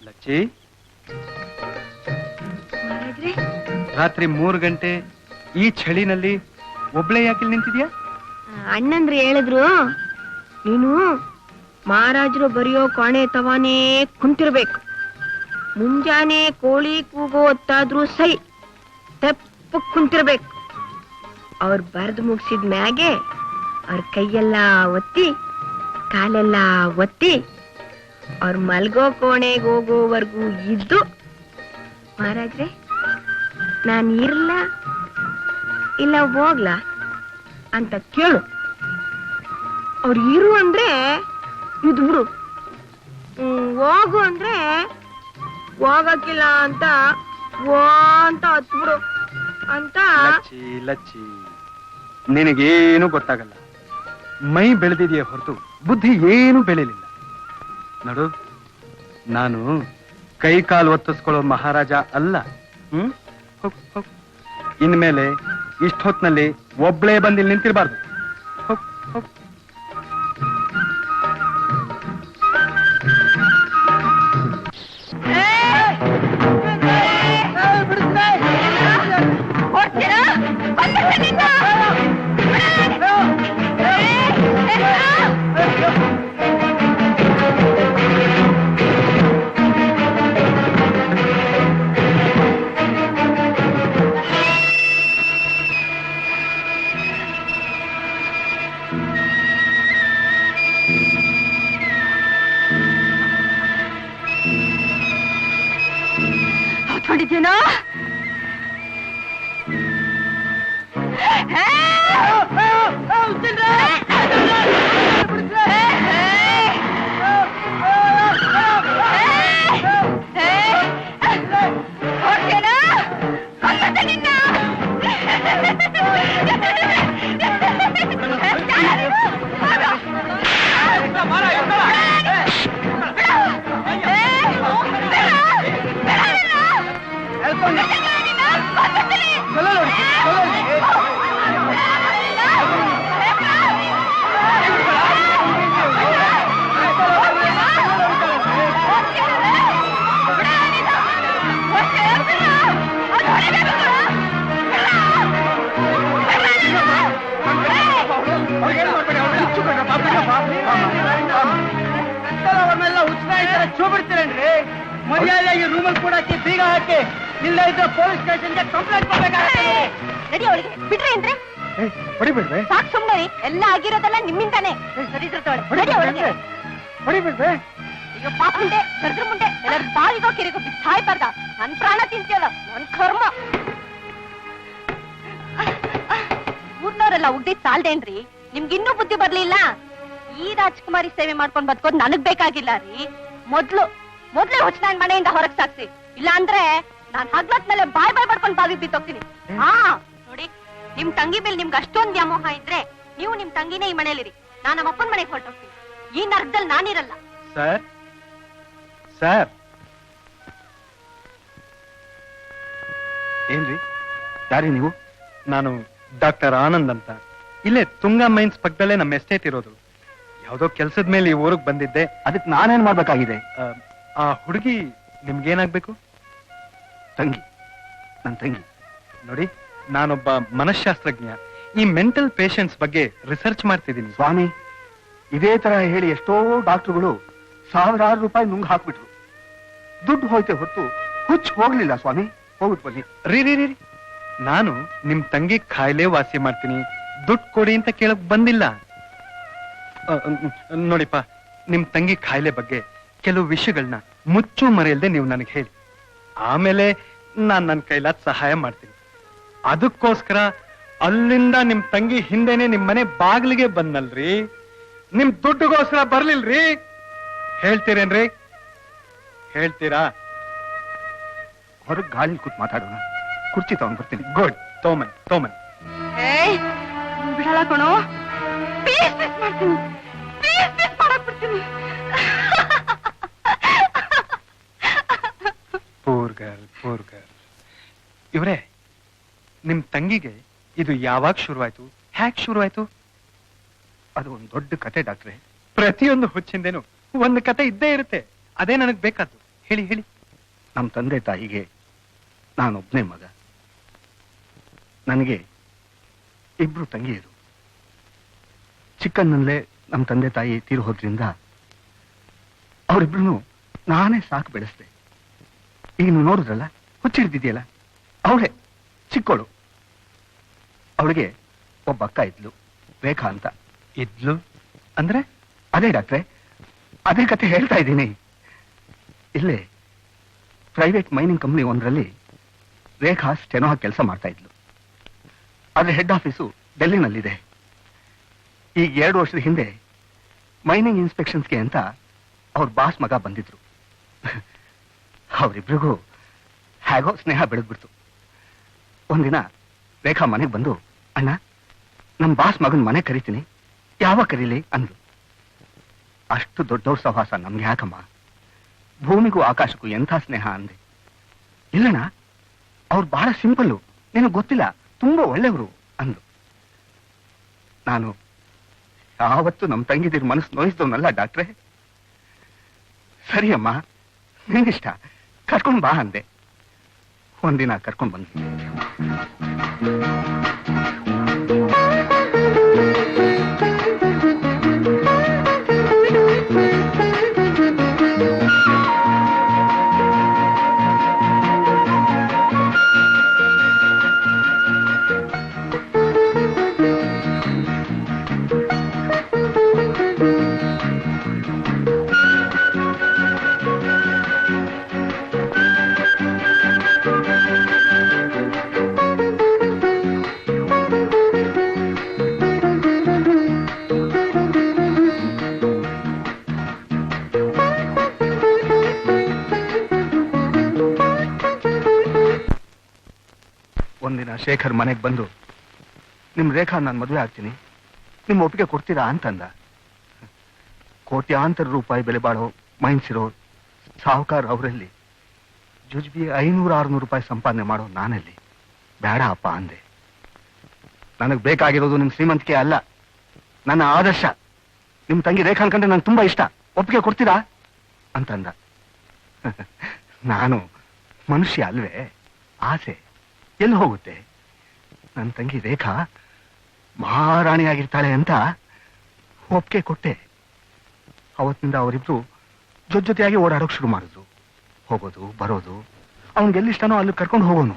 ಲಚ್ಚಿ, ರಾತ್ರಿ 3 ಗಂಟೆ ಈ ಚಳಿನಲ್ಲಿ ಒಬ್ಳೆ ಯಾಕೆ ನಿಂತಿದ್ಯಾ? ಅಣ್ಣಂದ್ರೆ ಹೇಳಿದ್ರು ನೀನು ಮಹಾರಾಜರು ಬರೆಯೋ ಕಾಣೆ ತವಾನೇ ಕುಂತಿರ್ಬೇಕು. ಮುಂಜಾನೆ ಕೋಳಿ ಕೂಗೋ ಹೊತ್ತಾದ್ರೂ ಸೈ ತೆಪ್ಪ ಕುಂತಿರ್ಬೇಕು. ಅವ್ರು ಬರೆದು ಮುಗಿಸಿದ ಮ್ಯಾಗೆ ಅವ್ರ ಕೈಯೆಲ್ಲ ಒತ್ತಿ ಕಾಲೆಲ್ಲ ಒತ್ತಿ ಅವ್ರ ಮಲ್ಗೋ ಕೋಣೆಗೆ ಹೋಗೋವರೆಗೂ ಇದ್ದು, ಮಹಾರಾಜ್ರೆ ನಾನು ಇರ್ಲ ಇಲ್ಲ ಹೋಗ್ಲಾ ಅಂತ ಕೇಳು. ಅವ್ರು ಇರು ಅಂದ್ರೆ ಇದು ಬಿಡು, ಹೋಗು ಅಂದ್ರೆ ಹೋಗಕ್ಕಿಲ್ಲ ಅಂತ ಅಂತ ಹತ್ಬಿಡು ಅಂತ. ಲಚ್ಚಿ ಲಚ್ಚಿ, ನಿನಗೇನು ಗೊತ್ತಾಗಲ್ಲ. ಮೈ ಬೆಳೆದಿದೆಯೇ ಹೊರತು ಬುದ್ಧಿ ಏನು ಬೆಳೆಯಲಿಲ್ಲ. ನೋಡು, ನಾನು ಕೈ ಕಾಲು ಒತ್ತಿಸ್ಕೊಳ್ಳೋ ಮಹಾರಾಜ ಅಲ್ಲ. ಹೋಗ್ ಹೋಗ್. ಇನ್ಮೇಲೆ ಇಷ್ಟೊತ್ನಲ್ಲಿ ಒಬ್ಳೇ ಬಂದಿಲ್ಲಿ ನಿಂತಿರಬಾರ್ದು. ಹೋಗ್ ಹೋಗ್. ಹೊಡಿತೀನೋ ಬಿಡ್ತೀರೇನ್ರಿ? ಮರ್ಯಾದೆಯಾಗಿ ರೂಮಲ್ಲಿ ಕೂಡ ಬೀಗ ಹಾಕಿ, ಇಲ್ಲ ಇದ್ರೆ ಪೊಲೀಸ್ ಸ್ಟೇಷನ್ಗೆ ಕಂಪ್ಲೇಂಟ್ ಕೊಡ್ಬೇಕಾಗ್ತದೆ. ನಡಿ ಅವಳಿಗೆ ಬಿಟ್ರೆ ಅಂದ್ರೆ ಹೊಡಿಬಿಡ್ವೆ, ಸಾಕು ಸುಮ್ಮನೆ. ಎಲ್ಲ ಆಗಿರೋದೆಲ್ಲ ನಿಮ್ಮಿಂದಾನೆ. ಹೊಡಿಬಿಡ್ವೆ. ಅಯ್ಯೋ ಪಾಪ ಮುಂದೆ ಕರೆದ್ರ ಮುಂದೆ ಎಲ್ಲರೂ ಬಾವಿಗೋ ಕಿರಿಗೋ ಸಾಯ್ಬಾರ್ದ. ನನ್ ಪ್ರಾಣ ತಿಂತೀಯಲ್ಲ, ನನ್ ಕರ್ಮ. ಊರ್ನವರೆಲ್ಲ ಉಗ್ದಿದ್ ಸಾಲ್ದೇನ್ರಿ? ನಿಮ್ಗಿನ್ನೂ ಬುದ್ಧಿ ಬರ್ಲಿಲ್ಲ? ಈ ರಾಜ್ಕುಮಾರಿ ಸೇವೆ ಮಾಡ್ಕೊಂಡ್ ಬದ್ಕೋದ್ ನನಗ್ ಬೇಕಾಗಿಲ್ಲ ರೀ. ಮೊದ್ಲೇ ಹುಚ್ಚನಾನ್ ಮನೆಯಿಂದ ಹೊರಗ್ ಸಾಕ್ಸಿ. ಇಲ್ಲ ಅಂದ್ರೆ ನಾನ್ ಹಗ್ಲತ್ ಮೇಲೆ ಬಾಯ್ ಮಾಡ್ಕೊಂಡ್ ಬಾವಿ ಬಿತ್ತೋಗ್ತೀನಿ. ಹಾ ನೋಡಿ, ನಿಮ್ ತಂಗಿ ಮೇಲೆ ನಿಮ್ಗೆ ಅಷ್ಟೊಂದ್ ವ್ಯಾಮೋಹ ಇದ್ರೆ ನೀವು ನಿಮ್ ತಂಗಿನೇ ಈ ಮನೇಲಿರಿ. ನಾನ್ ನಮ್ಮ ಅಪ್ಪನ ಮನೆಗೆ ಹೊರಟೋಗ್ತೀನಿ. ಈ ನರ್ಕದಲ್ಲಿ ನಾನಿರಲ್ಲ. ಸರ್ ಸರ್, ಏನ್ರಿ? ಯಾರಿ ನೀವು? ನಾನು ಡಾಕ್ಟರ್ ಆನಂದ್ ಅಂತ. ಇಲ್ಲೇ ತುಂಗಾ ಮೈನ್ಸ್ ಪಕ್ಕದಲ್ಲೇ ನಮ್ಮ ಎಸ್ಟೇಟ್ ಇರೋದು. ಯಾವ್ದೋ ಕೆಲ್ಸದ ಮೇಲೆ ಈ ಊರಿಗೆ ಬಂದಿದ್ದೆ. ಅದಕ್ಕೆ ನಾನೇನ್ ಮಾಡ್ಬೇಕಾಗಿದೆ? ಆ ಹುಡುಗಿ ನಿಮ್ಗೇನಾಗ್ಬೇಕು? ತಂಗಿ, ನನ್ ತಂಗಿ. ನೋಡಿ, ನಾನೊಬ್ಬ ಮನಃಶಾಸ್ತ್ರಜ್ಞ. ಈ ಮೆಂಟಲ್ ಪೇಷಂಟ್ಸ್ ಬಗ್ಗೆ ರಿಸರ್ಚ್ ಮಾಡ್ತಿದ್ದೀನಿ. ಸ್ವಾಮಿ, ಇದೇ ತರ ಹೇಳಿ ಎಷ್ಟೋ ಡಾಕ್ಟರ್ಗಳು ಸಾವಿರಾರು ರೂಪಾಯಿ ನುಂಗ್ ಹಾಕ್ಬಿಟ್ರು. ದುಡ್ಡು ಹೋಯ್ತೆ ಹೊತ್ತು ಹುಚ್ಚ ಹೋಗ್ಲಿಲ್ಲ ಸ್ವಾಮಿ. ಹೋಗ್ಬಿಟ್ಟು ಬನ್ನಿ. ರೀ, ನಾನು ನಿಮ್ ತಂಗಿ ಕಾಯಿಲೆ ವಾಸಿ ಮಾಡ್ತೀನಿ, ದುಡ್ಡು ಕೊಡಿ ಅಂತ ಕೇಳಕ್ ಬಂದಿಲ್ಲ. ನೋಡಿಪ್ಪ, ನಿಮ್ ತಂಗಿ ಕಾಯಿಲೆ ಬಗ್ಗೆ ಕೆಲವು ವಿಷಯಗಳನ್ನ ಮುಚ್ಚು ಮರೆಯಲ್ದೆ ನೀವು ನನಗೆ ಹೇಳಿ. ಆಮೇಲೆ ನಾನ್ ನನ್ನ ಕೈಲಾದ ಸಹಾಯ ಮಾಡ್ತೀನಿ. ಅದಕ್ಕೋಸ್ಕರ ಅಲ್ಲಿಂದ ನಿಮ್ ತಂಗಿ ಹಿಂದೆನೆ ನಿಮ್ ಮನೆ ಬಾಗಿಲಿಗೆ ಬಂದಲ್ರಿ. ನಿಮ್ ದುಡ್ಡುಗೋಸ್ಕರ ಬರ್ಲಿಲ್ರಿ. ಹೇಳ್ತೀರೇನ್ರಿ? ಹೇಳ್ತೀರಾ? ಹೊರಗ್ ಗಾಳಿ ಕೂತ್ ಮಾತಾಡೋಣ. ಕುರ್ಚಿ ತಗೊಂಡ್ ಬರ್ತೀನಿ. ಗುಡ್, ತೋಮನ್. ಬಿಡಲ್ಲ ಕಣೋ, ಪೀಸ್ ಮಾಡ್ತೀನಿ, ಪೀಸ್ ಮಾಡಕ್ ಬಿಡ್ತೀನಿ. Poor girl. ಇವ್ರೆ, ನಿಮ್ ತಂಗಿಗೆ ಇದು ಯಾವಾಗ ಶುರುವಾಯ್ತು? ಹ್ಯಾಕ್ ಶುರುವಾಯ್ತು? ಅದು ಒಂದು ದೊಡ್ಡ ಕತೆ ಡಾಕ್ಟ್ರೆ. ಪ್ರತಿಯೊಂದು ಹುಚ್ಚಿಂದೇನು ಒಂದು ಕತೆ ಇದ್ದೇ ಇರುತ್ತೆ. ಅದೇ ನನಗ್ ಬೇಕಾದ್ದು. ಹೇಳಿ ಹೇಳಿ. ನಮ್ಮ ತಂದೆ ತಾಯಿಗೆ ನಾನೊಬ್ಬನೇ ಮಗ. ನನಗೆ ಇಬ್ರು ತಂಗಿಯರು. ಚಿಕ್ಕನ್ನಲ್ಲೇ ನಮ್ಮ ತಂದೆ ತಾಯಿ ತೀರು ಹೋದ್ರಿಂದ ಅವರಿಬ್ರು ನಾನೇ ಸಾಕು ಬೆಳೆಸ್ದೆ. ಈಗ ನೀವು ನೋಡಿದ್ರಲ್ಲ, ಹುಚ್ಚಿಡ್ದಿದೆಯಲ್ಲ, ಅವಳೇ ಚಿಕ್ಕವಳು. ಅವಳಿಗೆ ಒಬ್ಬ ಅಕ್ಕ ಇದ್ಲು, ರೇಖಾ ಅಂತ. ಇದ್ಲು ಅಂದ್ರೆ? ಅದೇ ಡಾಕ್ಟ್ರೆ, ಅದೇ ಕತೆ ಹೇಳ್ತಾ ಇದ್ದೀನಿ. ಇಲ್ಲೇ ಪ್ರೈವೇಟ್ ಮೈನಿಂಗ್ ಕಂಪ್ನಿ ಒಂದರಲ್ಲಿ ರೇಖಾ ಸ್ಟೆನೋ ಕೆಲಸ ಮಾಡ್ತಾ ಇದ್ಲು. ಅದ್ರ ಹೆಡ್ ಆಫೀಸು ಡೆಲ್ಲಿನಲ್ಲಿದೆ. ಈಗ 2 ವರ್ಷದ ಹಿಂದೆ ಮೈನಿಂಗ್ ಇನ್ಸ್ಪೆಕ್ಷನ್ಸ್ಗೆ ಅಂತ ಅವ್ರ ಬಾಸ್ ಮಗ ಬಂದಿದ್ರು. ಅವರಿಬ್ರಿಗೂ ಹೇಗೋ ಸ್ನೇಹ ಬೆಳೆದ್ಬಿಡ್ತು. ಒಂದಿನ ರೇಖಾ ಮನೆಗೆ ಬಂದು, ಅಣ್ಣ, ನಮ್ಮ ಬಾಸ್ ಮಗನ ಮನೆ ಕರಿತೀನಿ, ಯಾವಾಗ ಕರೀಲಿ ಅಂದ್ರು. ಅಷ್ಟು ದೊಡ್ಡವ್ರ ಸಹವಾಸ ನಮ್ಗೆ ಯಾಕಮ್ಮ, ಭೂಮಿಗೂ ಆಕಾಶಕ್ಕೂ ಎಂಥ ಸ್ನೇಹ ಅಂದೆ. ಇಲ್ಲಣ್ಣ, ಅವ್ರು ಬಹಳ ಸಿಂಪಲ್ಲು, ನಿನಗೆ ಗೊತ್ತಿಲ್ಲ, ತುಂಬಾ ಒಳ್ಳೆಯವರು ಅಂದ್ರು. ನಾನು ಯಾವತ್ತು ನಮ್ಮ ತಂಗಿದಿರ ಮನಸ್ಸು ನೋಯಿಸಿದವನಲ್ಲ ಡಾಕ್ಟ್ರೆ. ಸರಿ ಅಮ್ಮ, ನಿನ್ನಿಷ್ಟ, ಕರ್ಕೊಂಡು ಬಾ ಅಂದೆ. ಒಂದಿನ ಕರ್ಕೊಂಡು ಬಂದ್ವಿ. ಒಂದಿನ ಶೇಖರ್ ಮನೆಗೆ ಬಂದು, ನಿಮ್ ರೇಖಾ ನಾನು ಮದುವೆ ಆಗ್ತೀನಿ, ನಿಮ್ ಒಪ್ಪಿಗೆ ಕೊಡ್ತೀರಾ ಅಂತಂದ. ಕೋಟ್ಯಾಂತರ ರೂಪಾಯಿ ಬೆಲೆ ಬಾಳೋ ಮೈನ್ಸ್ ಇರೋ ಸಾಹುಕಾರ ಅವರಲ್ಲಿ ಜುಜ್ಬಿ 500-600 ರೂಪಾಯಿ ಸಂಪಾದನೆ ಮಾಡೋ ನಾನಲ್ಲಿ ಬೇಡ ಅಪ್ಪ ಅಂದೆ. ನನಗ್ ಬೇಕಾಗಿರೋದು ನಿಮ್ ಶ್ರೀಮಂತಿಕೆ ಅಲ್ಲ, ನನ್ನ ಆದರ್ಶ. ನಿಮ್ ತಂಗಿ ರೇಖಾ ಅನ್ಕಂಡ್ರೆ ನಂಗೆ ತುಂಬಾ ಇಷ್ಟ, ಒಪ್ಪಿಗೆ ಕೊಡ್ತೀರಾ ಅಂತಂದ. ನಾನು ಮನುಷ್ಯ ಅಲ್ವೇ, ಆಸೆ ಎಲ್ಲಿ ಹೋಗುತ್ತೆ? ನನ್ನ ತಂಗಿ ರೇಖಾ ಮಹಾರಾಣಿಯಾಗಿರ್ತಾಳೆ ಅಂತ ಒಪ್ಪಿಗೆ ಕೊಟ್ಟೆ. ಅವತ್ತಿನಿಂದ ಅವರಿಬ್ರು ಜೊತೆಯಾಗಿ ಓಡಾಡೋಕ್ ಶುರು ಮಾಡಿದ್ರು. ಹೋಗೋದು ಬರೋದು, ಅವನ್ಗೆಲ್ಲಿಷ್ಟನೋ ಅಲ್ಲಿ ಕರ್ಕೊಂಡು ಹೋಗೋನು.